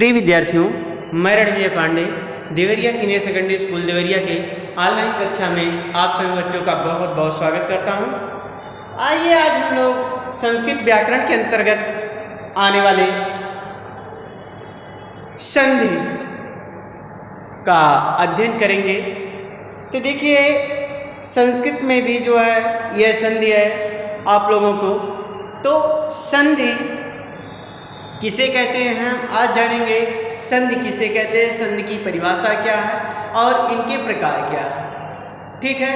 प्रिय विद्यार्थियों, मैं Ranveer Pandey Deoria senior secondary school Deoria के ऑनलाइन कक्षा में आप सभी बच्चों का बहुत बहुत स्वागत करता हूं। आइए आज हम लोग संस्कृत व्याकरण के अंतर्गत आने वाले संधि का अध्ययन करेंगे। तो देखिए, संस्कृत में भी जो है यह संधि है आप लोगों को। तो संधि किसे कहते हैं हम आज जानेंगे। संधि किसे कहते हैं, संधि की परिभाषा क्या है और इनके प्रकार क्या है। ठीक है,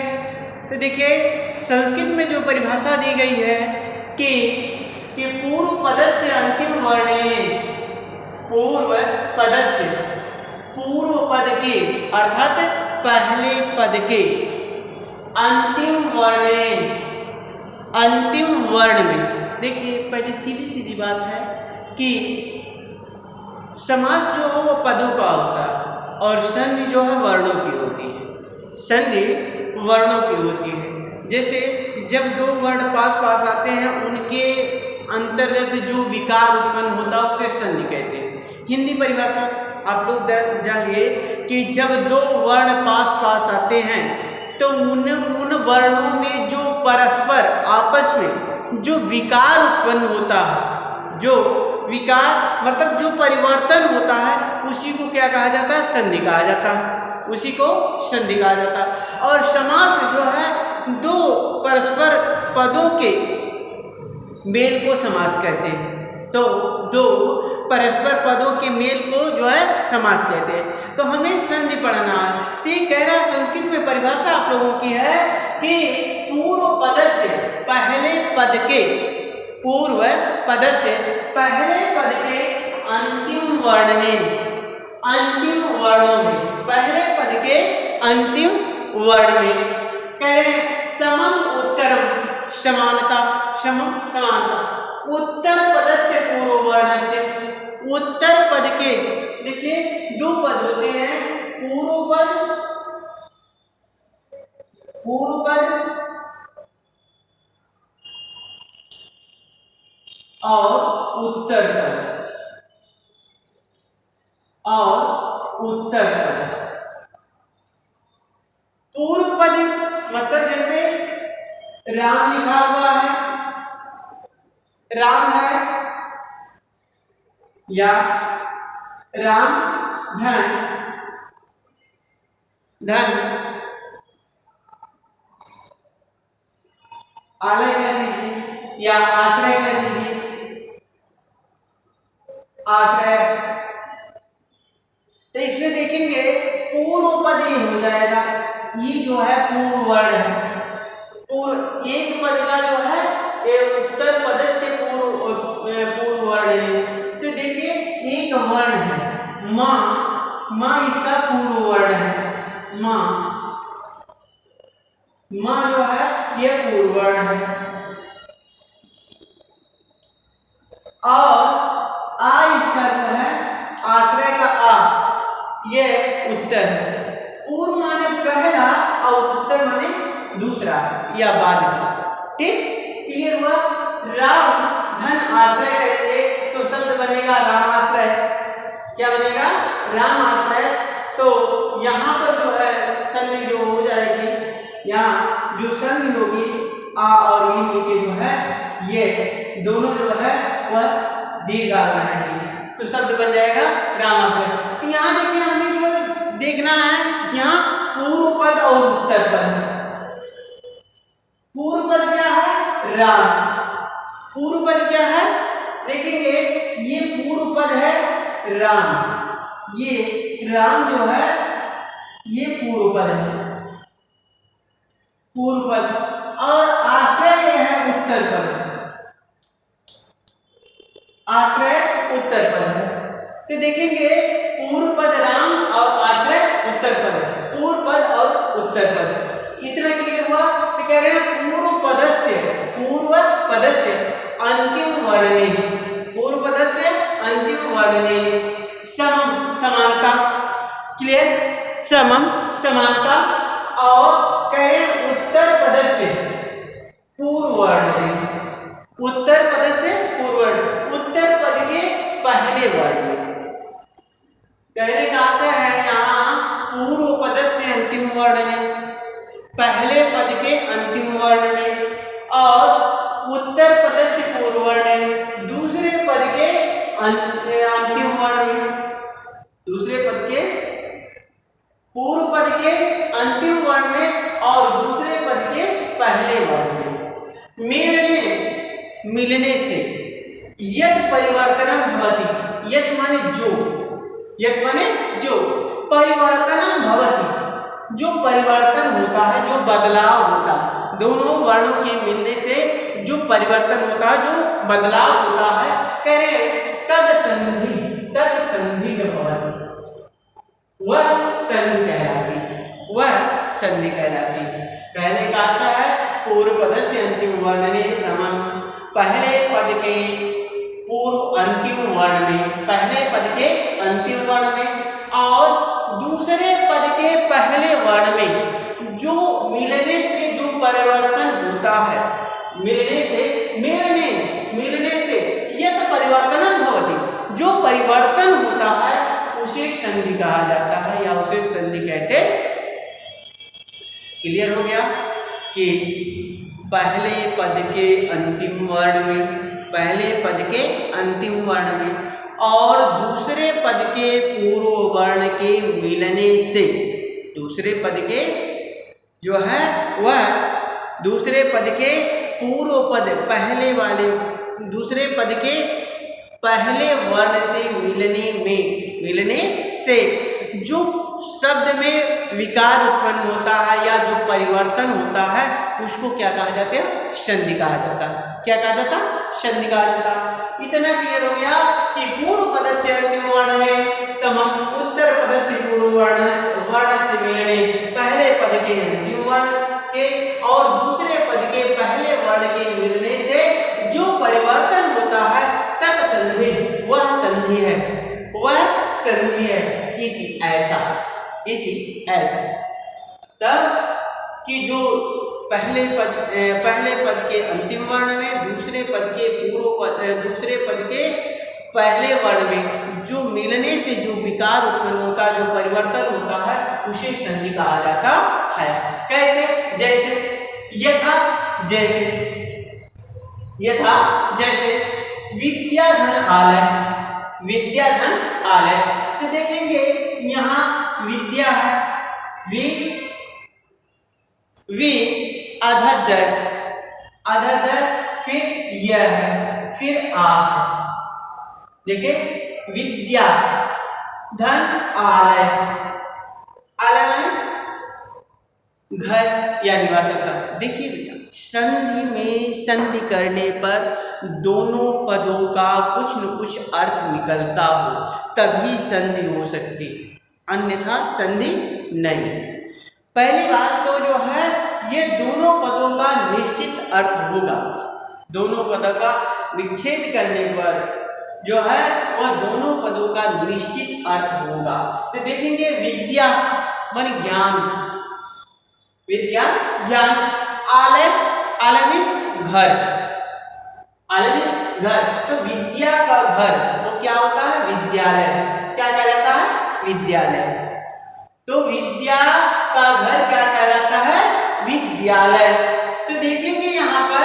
तो देखिए संस्कृत में जो परिभाषा दी गई है कि पूर्व पदस्य अंतिम वर्णे, पूर्व पदस्य पूर्व पद के अर्थात पहले पद के अंतिम वर्णे, अंतिम वर्ण में। देखिए पहले सीधी सीधी बात है कि समास जो हो वो पदों का होता है और संधि जो है वर्णों की होती है। संधि वर्णों की होती है। जैसे जब दो वर्ण पास पास आते हैं उनके अंतर्गत जो विकार उत्पन्न होता है उसे संधि कहते हैं। हिंदी परिभाषा आप लोग जानिए कि जब दो वर्ण पास पास आते हैं तो उन वर्णों में जो परस्पर आपस में जो विकार उत्पन्न होता है, जो विकार मतलब जो परिवर्तन होता है उसी को क्या कहा जाता है, संधि कहा जाता है। उसी को संधि कहा जाता है। और समास जो है दो परस्पर पदों के मेल को समास कहते हैं। तो दो परस्पर पदों के मेल को जो है समास कहते हैं। तो हमें संधि पढ़ना है। तो ये कह रहा है संस्कृत में परिभाषा आप लोगों की है कि पूर्व पद से पहले पद के, पूर्व पद से पहले पद के अंतिम वर्ण में, अंतिम वर्णों में, पहले पद के अंतिम वर्ण में कह रहे समम उत्तरम, समानता, समम समानता। उत्तर पद से पूर्व वर्ण से, उत्तर पद के, देखिए दो पद होते हैं, पूर्व पद, पूर्व पद और उत्तर पद, और उत्तर पद। पूर्व पद मतलब जैसे राम लिखा हुआ है, राम है, या राम धन, धन आलय कर दीजिए या आश्रय कर दीजिए, आश्रय। तो इसमें देखेंगे पूर्व पद ये हो जाएगा, ये जो है पूर्व वर्ण है। पूर्व एक पद का जो है उत्तर पद से पूर्व वर्ण है। तो देखिए एक वर्ण है माँ, माँ इसका पूर्व वर्ण है, माँ, माँ जो है यह पूर्व वर्ण है। और आ इसका जो है आश्रय का आ, यह उत्तर है। पूर्व माने पहला और उत्तर माने दूसरा या बाद का। ठीक, क्लियर हुआ। राम धन आश्रय करेंगे तो शब्द बनेगा रामाश्रय। क्या बनेगा, रामाश्रय। तो यहाँ पर जो है संधि जो हो जाएगी, यहाँ जो संधि होगी आ और ई मिलके जो है ये दोनों जो है वह दीर्घ बनाएंगे तो शब्द बन जाएगा रामाश्रय। तो यहाँ देखिए हमें जो देखना है यहाँ पूर्व पद और उत्तर पद। पूर्व पद क्या है, राम। पूर्व पद क्या है, देखेंगे ये पूर्व पद है राम, ये राम जो है ये पूर्व पद है, पूर्व पद। और आश्रय ये है उत्तर पद, आश्रय उत्तर पद है। तो देखेंगे पूर्व पद राम और आश्रय उत्तर पद, पूर्व पद और उत्तर पद। इतना क्लियर हुआ। तो कह रहे हैं पूर्व पदस्य, पूर्व पदस्य अंतिम वर्णे, पूर्व पदस्य अंतिम वर्णे समम समानता। क्लियर, समम समानता। और कह रहे उत्तर पदस्य पूर्व वर्णे, उत्तर पद से पूर्व वर्ण, उत्तर पद के पहले वर्ण में, कहने का आशय है यहाँ पूर्व पद से अंतिम वर्ण में, पहले पद के अंतिम वर्ण में, और उत्तर पद से पूर्व वर्ण में, दूसरे पद के अंतिम वर्ण में, दूसरे पद के पूर्व पद के अंतिम वर्ण में और दूसरे पद के पहले वर्ण में मिलने से यत् परिवर्तनम भवति, यत् माने जो, यत् माने जो, परिवर्तनम भवति, जो परिवर्तन होता है, जो बदलाव होता है, दोनों वर्णों के मिलने से जो परिवर्तन होता है, जो बदलाव होता है, कह रहे तद संधि, तद संधि भवति, वह संधि कहलाती है, वह संधि कहलाती है। कहने का आशय है पूर्व पद से अंतिम वर्ण में समम, पहले पद के पूर्व अंतिम वर्ण में, पहले पद के अंतिम वर्ण में और दूसरे पद के पहले वर्ण में जो मिलने से जो परिवर्तन होता है, मिलने से यत् परिवर्तनम भवति, जो परिवर्तन होता है उसे संधि कहा जाता है या उसे संधि कहते। क्लियर हो गया कि पहले पद के अंतिम वर्ण में, पहले पद के अंतिम वर्ण में और दूसरे पद के पूर्व वर्ण के मिलने से, दूसरे पद के जो है वह दूसरे पद के पूर्व पद पहले वाले दूसरे पद के पहले वर्ण से मिलने से जो शब्द में विकार उत्पन्न होता है या जो परिवर्तन होता है उसको क्या कहा जाता है? संधि कहा जाता है। क्या कहा जाता है? संधि कहा जाता है। इतना क्लियर हो गया कि पूर्व पद से अंतिम वर्ण में समम, उत्तर पद से पूर्व वर्ण से मिलने, पहले पद के अंतिम वर्ण के और दूसरे पद के पहले वर्ण के मिलने से जो परिवर्तन होता है तत् संधि, वह संधि है, वह संधि है। इति ऐसा तब कि जो पहले पद के अंतिम वर्ण में, दूसरे पद के पहले वर्ण में जो मिलने से जो विकार उत्पन्न होता है, जो परिवर्तन होता है उसे संधि कहा जाता है। कैसे? जैसे विद्याधन आलय, तो देखेंगे यहाँ विद्या है, वि अधर फिर यह है, फिर आ है। देखिए विद्या धन आलय, आलय माने घर या निवास स्थान। देखिए भैया संधि में संधि करने पर दोनों पदों का कुछ न कुछ अर्थ निकलता हो तभी संधि हो सकती, अन्यथा संधि नहीं। पहली बात तो जो है ये दोनों पदों का निश्चित अर्थ होगा, दोनों पदों का विच्छेद करने पर जो है वह दोनों पदों का निश्चित अर्थ होगा। तो देखेंगे विद्या माने ज्ञान, विद्या ज्ञान, आलय मीन्स घर, तो विद्या का घर वो क्या होता है? विद्यालय। क्या कहलाता है? विद्यालय। तो विद्या का घर क्या कहलाता है? विद्यालय। तो देखेंगे यहाँ पर,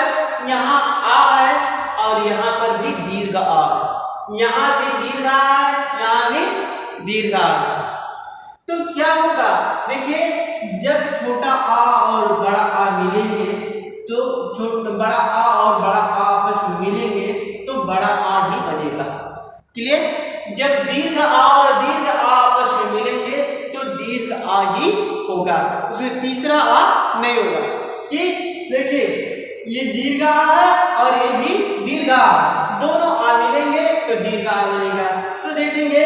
यहाँ आ है और यहाँ पर भी दीर्घ आ है, यहाँ भी दीर्घ आ है, यहाँ भी दीर्घ आ है। तो क्या होगा? देखिए जब छोटा आ और बड़ा आ मिलेंगे तो बड़ा आ और बड़ा आ आपस में मिलेंगे तो बड़ा आ ही बनेगा। क्लियर? जब दीर्घ आ और दीर्घ आ आपस में मिलेंगे तो दीर्घ आ ही होगा, उसमें तीसरा आ नहीं होगा। कि देखिए ये दीर्घ आ है और ये भी दीर्घ आ, दोनों आ मिलेंगे तो दीर्घ आ बनेगा। तो देखेंगे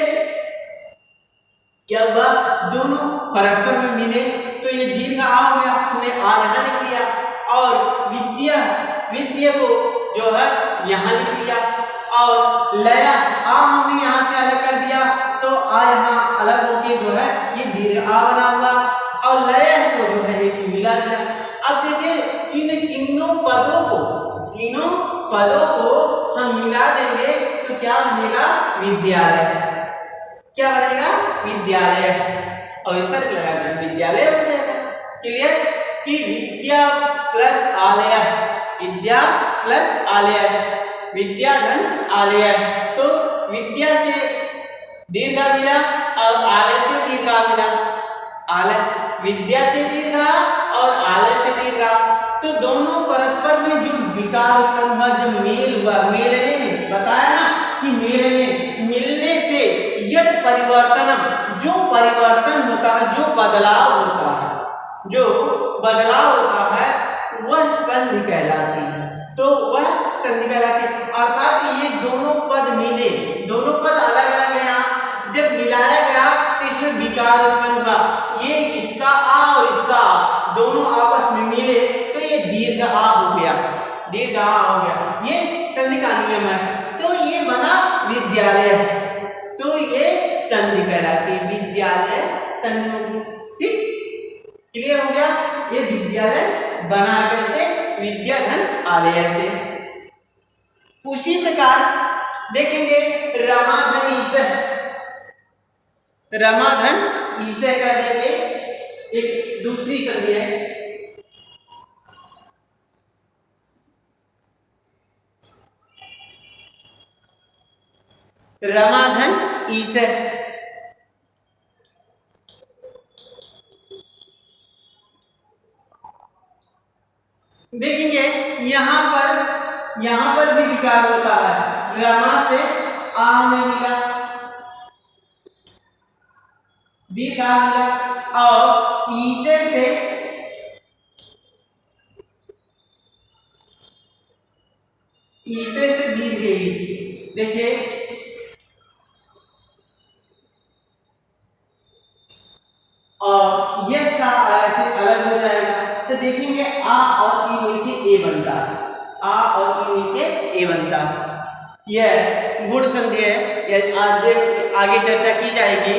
क्या हुआ? दोनों परस्पर में मिले तो ये दीर्घ आ हो गया, हमने आ यहाँ लिख लिया और विद्या को जो है यहाँ लिख लिया और लया आ हमने यहाँ से अलग कर दिया तो आ यहाँ अलग होके जो है ये दीर्घ आ बना हुआ और लय को जो है ये मिला दिया। अब देखिए इन तीनों पदों को हम मिला देंगे तो क्या बनेगा? विद्यालय। क्या बनेगा? विद्यालय, और सर लगा दें विद्यालय हो जाएगा। क्लियर कि विद्या प्लस आलय, विद्या प्लस आलय, विद्या धन आलय। तो विद्या से दीर्घ मिला और आलय से दीर्घ मिला, आलय विद्या से दीर्घ और आलय से दीर्घ, तो दोनों परस्पर में जो विकार उत्पन्न हुआ, जो मेल हुआ, मेलने बताया ना कि मेलने मिलने से यद परिवर्तन, जो परिवर्तन होता है, जो बदलाव होता है, जो बदलाव होता है वह संधि कहलाती है। तो वह संधि कहलाती है, अर्थात ये दोनों पद मिले, दोनों पद अलग अलग है, यहाँ जब मिलाया गया तो इसमें विकार उत्पन्न हुआ, ये इसका आ और इसका आ दोनों आपस में मिले तो ये दीर्घ आ हो गया, दीर्घ आ हो गया, ये संधि का नियम है। तो ये बना विद्यालय, तो ये संधि कहलाती है, विद्यालय संधि होगी। ठीक, क्लियर हो गया। ये विद्यालय बना कैसे, विद्या धन आलय से। उसी प्रकार देखेंगे रमाधन ईसह, रमाधन ईसह कर देंगे, एक दूसरी संधि है। रमाधन ईसह, देखेंगे यहां पर भी विकार होता है, रमा से आ में मिला, दीर्घ आ मिला, और ईसे से दीर्घ ई, देखिए और यह सा ऐसे अलग हो जाएगा, तो देखेंगे आ और ई मिलके ए बनता है, आ और ई मिलके ए बनता है। यह गुण संधि है, यह आगे चर्चा की जाएगी,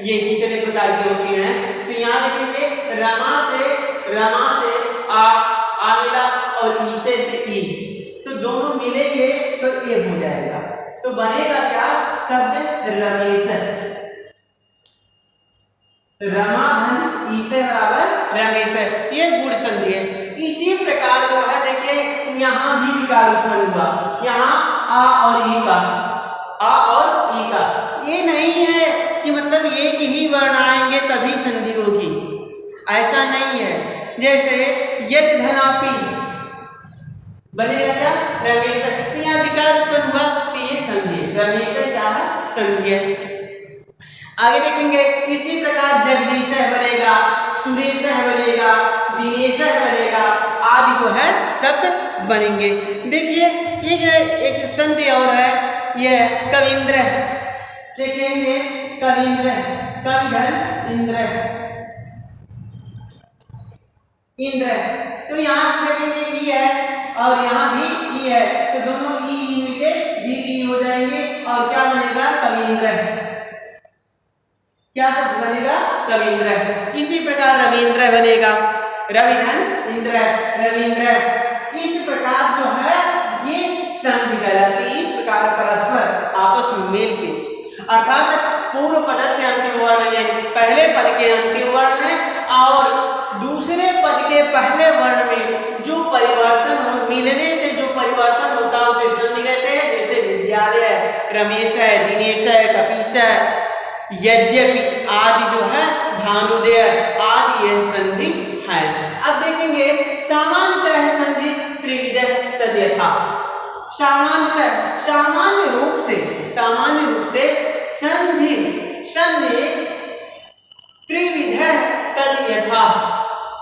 ये कितने प्रकार की होती हैं। तो यहाँ देखेंगे रमा से आ मिला और ईसे से ई, तो दोनों मिलेंगे तो ए हो जाएगा, तो बनेगा क्या शब्द रमेश, रमाधन ईसे बराबर रमेश, ये गुण संधि है। इसी प्रकार जो है देखिए यहाँ भी विकार उत्पन्न हुआ, यहाँ आ और ई का, आ और ई का, ये नहीं है कि मतलब एक ही वर्ण आएंगे तभी संधि होगी, ऐसा नहीं है। जैसे यद धनापि बनेगा क्या रमेश, तो यहाँ विकार उत्पन्न हुआ तो ये संधि है, रमेश क्या है संधि है। आगे देखेंगे इसी प्रकार जगदीश बनेगा, सुरेश बनेगा, दिनेश बनेगा, आदि जो है शब्द बनेंगे। देखिए एक संधि और है, यह कविंद्र, देखेंगे कविंद्र, कविधन इंद्र, इंद्र, तो यहाँ देखेंगे ई है और यहाँ भी ई है, तो दोनों ई मिलके दीर्घ हो जाएंगे और क्या बनेगा कविंद्र, क्या शब्द बनेगा कविंद्र। इसी प्रकार रविंद्र बनेगा, रविधन इंद्र, रविंद्र। इस प्रकार जो है ये संधि कहलाती है, इस प्रकार परस्पर आपस में मेल के, अर्थात पूर्व पद से अंतिम वर्ण है, पहले पद के अंतिम वर्ण है और दूसरे पद के पहले वर्ण में जो परिवर्तन हो, मिलने से जो परिवर्तन होता है उसे संधि कहते हैं। जैसे विद्यालय, रमेश है, दिनेश है, कपीश है, यद्यपि आदि जो है, भानुदय आदि ये संधि है। अब देखेंगे सामान्यतः संधि त्रिविध तद्यथा, सामान्य रूप से संधि त्रिविध तद्यथा,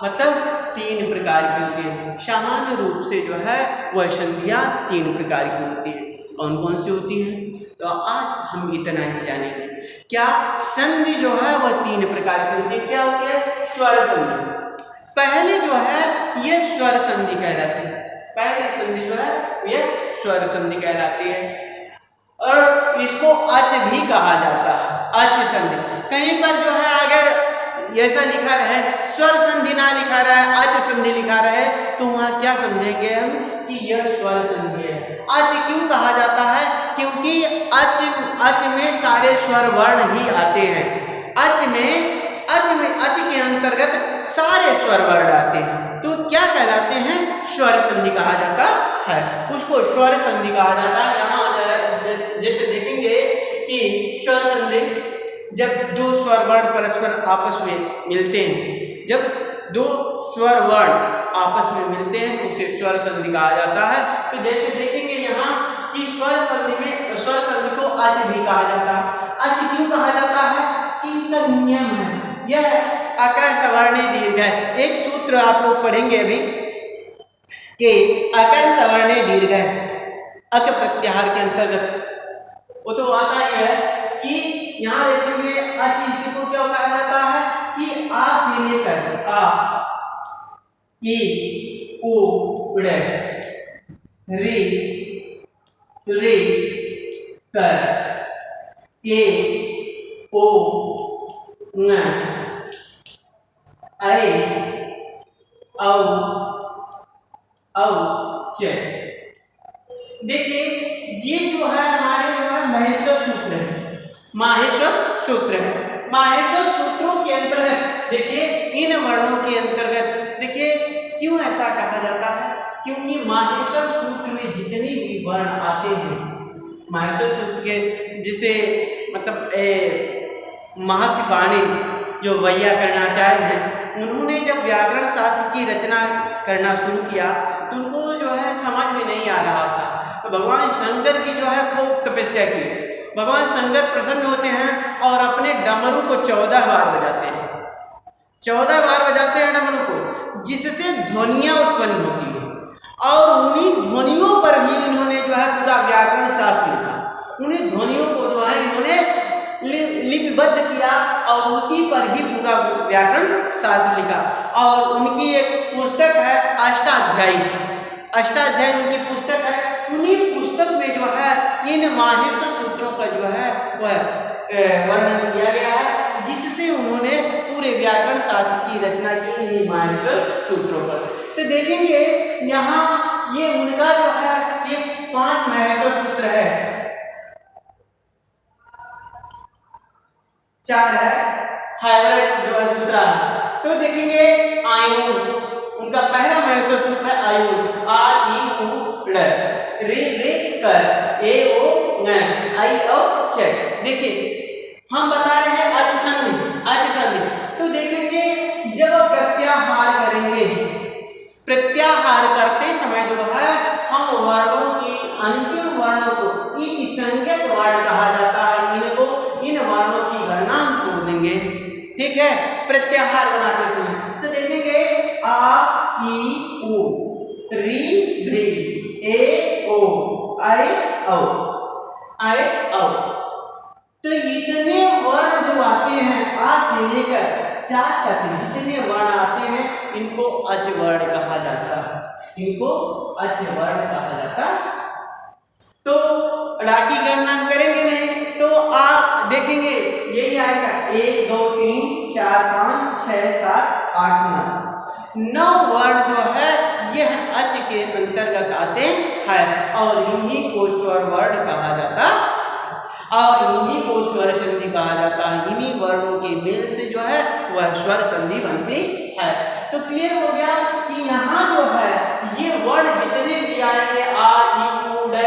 मतलब तीन प्रकार की होती है। सामान्य रूप से जो है वह संधियां तीन प्रकार की होती है। कौन कौन सी होती है, तो आज हम इतना ही जानेंगे। क्या संधि जो है वह तीन प्रकार की होती है। क्या होती है, स्वर संधि। पहले जो है ये स्वर संधि कहलाती है, पहली संधि जो है यह स्वर संधि कहलाती है और इसको अच भी कहा जाता है, अच संधि। कहीं पर जो है अगर ऐसा लिखा रहे स्वर संधि ना लिखा रहा है, अच संधि लिखा रहे, तो वहाँ क्या समझेंगे हम कि यह स्वर संधि है। अच क्यों कहा जाता है, क्योंकि अच में सारे स्वर वर्ण ही आते हैं, अच के अंतर्गत सारे स्वर वर्ण आते हैं, तो क्या कहलाते हैं? स्वर संधि कहा जाता है, उसको स्वर संधि कहा जाता है। यहाँ जैसे देखेंगे कि स्वर संधि जब दो स्वर वर्ण परस्पर आपस में मिलते हैं, जब दो स्वर वर्ण आपस में मिलते हैं तो उसे स्वर संधि कहा जाता है। तो जैसे देखेंगे यहाँ कि स्वर संधि को अच भी कहा जाता है। अच क्यों कहा जाता है? कि इसका नियम है, यह अकार सवर्णे दीर्घ है। एक सूत्र आप लोग पढ़ेंगे अभी कि अकार सवर्णे दीर्घ है, अक प्रत्याहार के अंतर्गत वो तो आता ही है कि यहाँ देखेंगे अच इसी को क्या कहा जाता है कि आ से लेकर आ, ई, उ, रे, रे, कर, ए, ओ, न, ऐ, औ, च। देखिए ये जो है हमारे जो है माहेश्वर सूत्र है, माहेश्वर सूत्र है। माहेश्वर सूत्रों के अंतर्गत देखिए इन वर्णों के अंतर्गत देखिए क्यों ऐसा कहा जाता है? क्योंकि माहेश्वर सूत्र में जितने भी वर्ण आते हैं, माहेश्वर सूत्र के जिसे मतलब महर्षि पाणिनि जो वैयाकरणाचार्य हैं, उन्होंने जब व्याकरण शास्त्र की रचना करना शुरू किया तो उनको जो है समझ में नहीं आ रहा था। तो भगवान शंकर की जो है खूब तपस्या की। भगवान शंकर प्रसन्न होते हैं और अपने डमरू को 14 बार बजाते हैं, 14 बार बजाते हैं डमरू को, जिससे ध्वनियाँ उत्पन्न होती है। और उन्हीं ध्वनियों पर ही इन्होंने जो है पूरा व्याकरण शास्त्र लिखा। उन्हीं ध्वनियों को जो है इन्होंने लिपिबद्ध किया और उसी पर ही पूरा व्याकरण शास्त्र लिखा। और उनकी एक पुस्तक है अष्टाध्यायी, अष्टाध्यायी उनकी पुस्तक है। उन्हीं पुस्तक में जो है इन माहेश्वर सूत्रों का जो है वह वर्णन किया गया है, जिससे उन्होंने पूरे व्याकरण शास्त्र की रचना की इन्हीं माहेश्वर सूत्रों पर। तो देखेंगे यहाँ ये उनका जो है ये 5 माहेश्वर सूत्र है, 4 है हाइब्रिड जो है दूसरा है। तो देखेंगे आयुन, उनका पहला माहेश्वर सूत्र है आयुन, आ ई उ ड़, रे कर, ए ओ न, आई औ च। देखिए हम बता रहे हैं अच संधि। तो देखेंगे जब प्रत्याहार करेंगे, प्रत्याहार करते समय जो है हम वर्णों की अंतिम वर्णों को इति संज्ञक वर्ण कहा जाता है। इनको इन वर्णों की गणना हम छोड़ देंगे, ठीक है, प्रत्याहार बनाते समय। तो देखेंगे आ ई उ, री, ए ओ, ऐ औ। तो इतने वर्ण जो आते हैं आ से लेकर 4 तक जितने वर्ण आते हैं इनको अच वर्ण कहा जाता है, इनको अच वर्ण कहा जाता है। तो ड़ा की गणना करेंगे नहीं तो आप देखेंगे यही आएगा 1 2 3 4 5 6 7 8 9 वर्ण जो है यह अच के अंतर्गत आते हैं और इन्हीं को स्वर वर्ण कहा जाता और इन्हीं को स्वर संधि कहा जाता है। इन्हीं वर्णों के मेल से जो है वह स्वर संधि बनती है। तो क्लियर हो गया कि यहाँ जो है ये वर्ण जितने भी आएंगे आ ई उ ड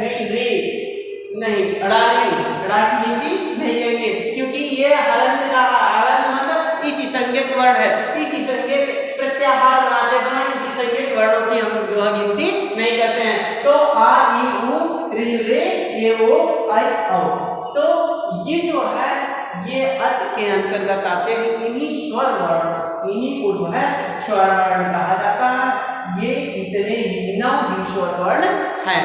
री नहीं अड़ा की हिंदी नहीं करेंगे, क्योंकि ये हलंत मतलब इति संज्ञक वर्ण है। इति संज्ञक प्रत्याहार बनाते समय इति संज्ञक वर्णों की हम जो है गिनती नहीं करते हैं। तो आ ई उ री रे ए ओ ऐ औ। तो ये जो है ये अच के अंतर्गत आते हैं। इन्हीं स्वर वर्ण, इन्हीं को जो है स्वर वर्ण कहा जाता है। ये इतने ही 9 ही स्वर वर्ण हैं।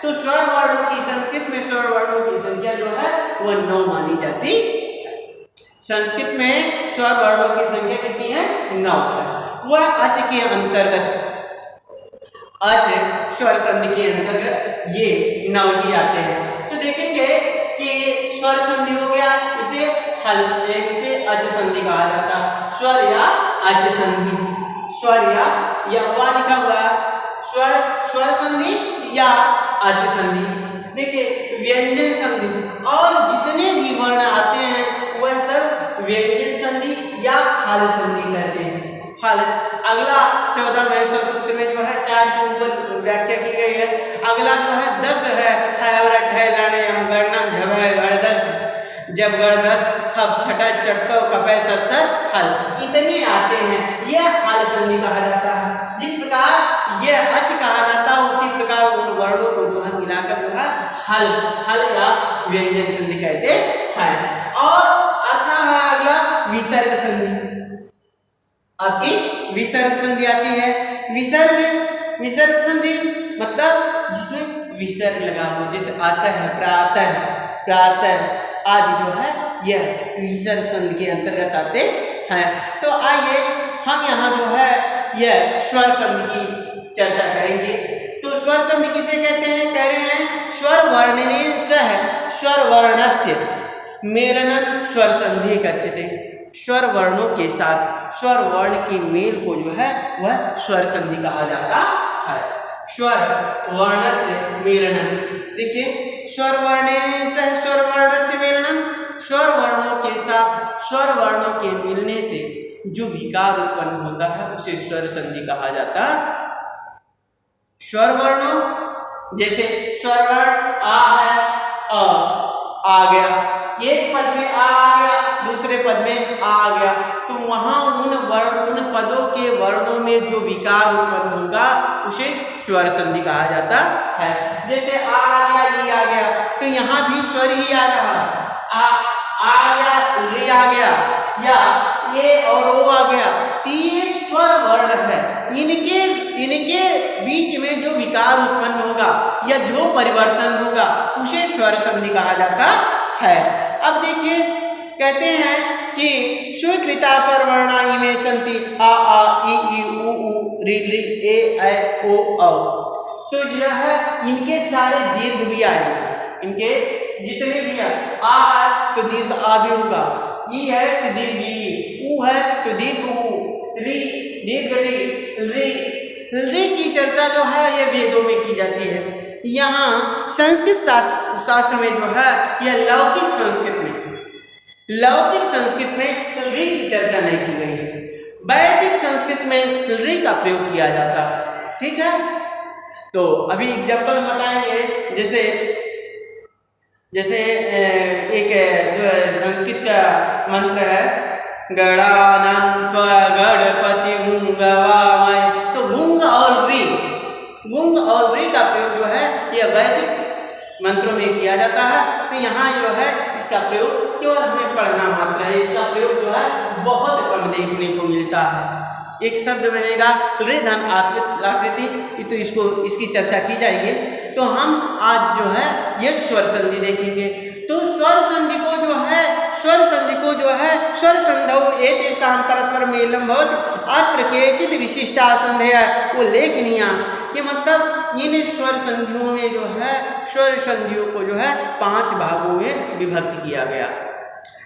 तो स्वर वर्णों की संस्कृत में स्वर वर्णों की संख्या जो है वह 9 मानी जाती है। संस्कृत में स्वर वर्णों की संख्या कितनी है? 9 है। वह अच के अंतर्गत, अच स्वर संधि के अंतर्गत ये 9 ही आते हैं। तो देखेंगे कि स्वर संधि हो गया, इसे अच संधि कहा जाता है। स्वर या अच संधि, स्वर या वह लिखा हुआ स्वर संधि या अच संधि। देखिए व्यंजन संधि और जितने भी वर्ण आते हैं वह सब हल संधि कहते हैं। हल अगला 14 महेश्वर सूत्र में जो है 4 के ऊपर व्याख्या की गई है। अगला जो है 10 है और ठहलाने हम गणनम झभ है गणदस जब गणदस खब छटा चट्टो कपै सत्सर हल, इतने आते हैं, यह हल संधि कहा जाता है। जिस प्रकार यह अच कहा जाता है उसी प्रकार उन वर्णों को जो है मिलाकर जो है हल हल या व्यंजन संधि कहते हैं। और आता है अगला विसर्ग संधि। आपकी विसर्ग संधि आती है। विसर्ग संधि मतलब जिसमें विसर्ग लगा हो, जैसे आता है प्रातः आदि जो है यह विसर्ग संधि के अंतर्गत आते हैं। तो आइए हम यहाँ जो है यह स्वर संधि की चर्चा करेंगे। तो स्वर संधि किसे कहते हैं? कह रहे हैं स्वर वर्णने सह स्वर वर्णस्य मेलनम स्वर संधि कहते थे। स्वर वर्णों के साथ स्वर वर्ण के मेल को जो है वह स्वर संधि कहा जाता है। स्वर वर्ण से मेलनम, देखिए स्वर वर्णने सह स्वर वर्ण से मेलनम, स्वर वर्णों के साथ स्वर वर्णों के मिलने से जो विकार उत्पन्न होता है उसे स्वर संधि कहा जाता है। स्वर वर्णों जैसे स्वर वर्ण आ है आ गया, एक पद में आ गया दूसरे पद में आ गया, तो वहां उन पदों के वर्णों में जो विकार उत्पन्न होगा उसे स्वर संधि कहा जाता है। जैसे आ गया ई आ गया, तो यहाँ भी स्वर ही आ रहा, आ गया री आ गया या ये और ओ आ गया, तीन स्वर वर्ण है। इनके बीच में जो विकार उत्पन्न होगा या जो परिवर्तन होगा उसे स्वर संधि कहा जाता है। अब देखिए कहते हैं कि स्वीकृता स्वर वर्णा इमे संति आ ई उ री ए ऐ ओ औ, तो जो है इनके सारे दीर्घ भी आएंगे। इनके जितने भी आ है तो दीर्घ आ भी होगा, ई है तो दीर्घ ई, उ है तो दीर्घ उ, री दीर्घ री की चर्चा जो है ये वेदों में की जाती है। यहाँ संस्कृत शास्त्र में जो है यह लौकिक संस्कृत में री की चर्चा नहीं की गई है। वैदिक संस्कृत में री का प्रयोग किया जाता है। ठीक है, तो अभी एग्जाम्पल बताएंगे। जैसे एक जो संस्कृत का मंत्र है गणानां त्वा गणपति गुंगवामय, तो गुंग और री का प्रयोग जो है यह वैदिक मंत्रों में किया जाता है। तो यहाँ जो है इसका प्रयोग केवल हमें पढ़ना मात्र है, इसका प्रयोग जो है बहुत कम देखने को मिलता है। एक शब्द बनेगा ऋधन आकृति, तो इसकी चर्चा की जाएगी। तो हम आज जो है ये स्वर संधि देखेंगे। तो स्वर संधि को जो है स्वर संधौ एतेषां परस्पर मेलम भवति अत्र केचित् विशिष्टा संधेय वो लेखनीय, कि मतलब इन स्वर संधियों में जो है स्वर संधियों को जो है 5 भागों में विभक्त किया गया।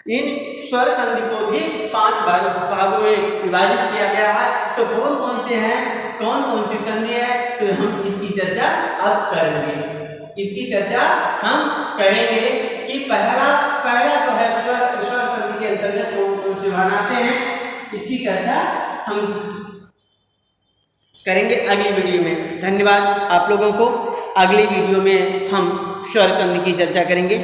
इन स्वर संधि को भी 5 भागों में विभाजित किया गया है। तो कौन कौन से हैं, कौन कौन सी संधि है, तो हम इसकी चर्चा अब करेंगे। कि पहला जो है स्वर संधि के अंतर्गत कौन कौन से भाग आते हैं, इसकी चर्चा हम करेंगे अगली वीडियो में। धन्यवाद आप लोगों को। अगली वीडियो में हम स्वर संधि की चर्चा करेंगे।